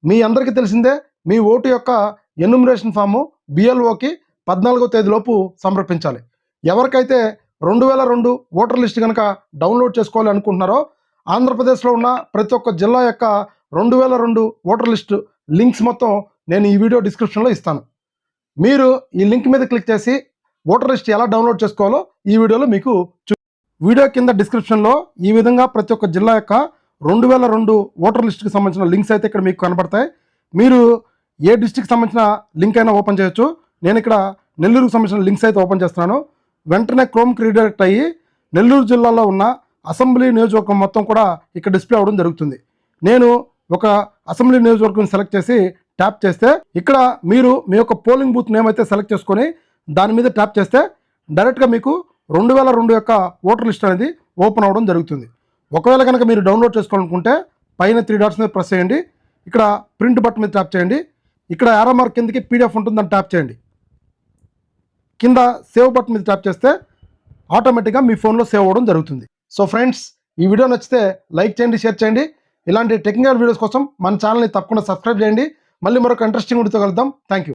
మీ అందరికీ తెలిసిందే, మీ ఓటు యొక్క ఎన్యుమరేషన్ ఫాము బిఎల్ఓకి 14వ తేదీలోపు సమర్పించాలి. ఎవరికైతే 2002 ఓటర్ లిస్ట్ కనుక డౌన్లోడ్ చేసుకోవాలి అనుకుంటున్నారో, ఆంధ్రప్రదేశ్లో ఉన్న ప్రతి ఒక్క జిల్లా యొక్క 2002 ఓటర్ లిస్ట్ లింక్స్ మొత్తం నేను ఈ వీడియో డిస్క్రిప్షన్లో ఇస్తాను. మీరు ఈ లింక్ మీద క్లిక్ చేసి ఓటర్ లిస్ట్ ఎలా డౌన్లోడ్ చేసుకోవాలో ఈ వీడియోలో మీకు వీడియో కింద డిస్క్రిప్షన్లో ఈ విధంగా ప్రతి ఒక్క జిల్లా యొక్క 2002 ఓటర్ లిస్ట్కి సంబంధించిన లింక్స్ అయితే ఇక్కడ మీకు కనబడతాయి. మీరు ఏ డిస్ట్రిక్ట్కి సంబంధించిన లింక్ అయినా ఓపెన్ చేయొచ్చు. నేను ఇక్కడ నెల్లూరుకు సంబంధించిన లింక్స్ అయితే ఓపెన్ చేస్తున్నాను. వెంటనే క్రోమ్కి రీడైరెక్ట్ అయ్యి నెల్లూరు జిల్లాలో ఉన్న అసెంబ్లీ నియోజకవర్గం మొత్తం కూడా ఇక్కడ డిస్ప్లే అవ్వడం జరుగుతుంది. నేను ఒక అసెంబ్లీ నియోజకవర్గం సెలెక్ట్ చేసి ట్యాప్ చేస్తే ఇక్కడ మీరు మీ యొక్క పోలింగ్ బూత్ నేమ్ అయితే సెలెక్ట్ చేసుకొని దాని మీద ట్యాప్ చేస్తే డైరెక్ట్గా మీకు 2002 యొక్క ఓటర్ లిస్ట్ అనేది ఓపెన్ అవ్వడం జరుగుతుంది. ఒకవేళ కనుక మీరు డౌన్లోడ్ చేసుకోవాలనుకుంటే పైన 3 డాట్స్ మీద ప్రెస్ చేయండి. ఇక్కడ ప్రింట్ బటన్ మీద ట్యాప్ చేయండి. ఇక్కడ యారో మార్క్ కిందకి పీడిఎఫ్ ఉంటుందని ట్యాప్ చేయండి. కింద సేవ్ బటన్ మీద ట్యాప్ చేస్తే ఆటోమేటిక్గా మీ ఫోన్లో సేవ్ అవ్వడం జరుగుతుంది. సో ఫ్రెండ్స్, ఈ వీడియో నచ్చితే లైక్ చేయండి, షేర్ చేయండి. ఇలాంటి టెక్నికల్ వీడియోస్ కోసం మన ఛానల్ని తప్పకుండా సబ్స్క్రైబ్ చేయండి. మళ్ళీ మరొక ఇంట్రెస్టింగ్ వీడియోతో కలుద్దాం. Thank you.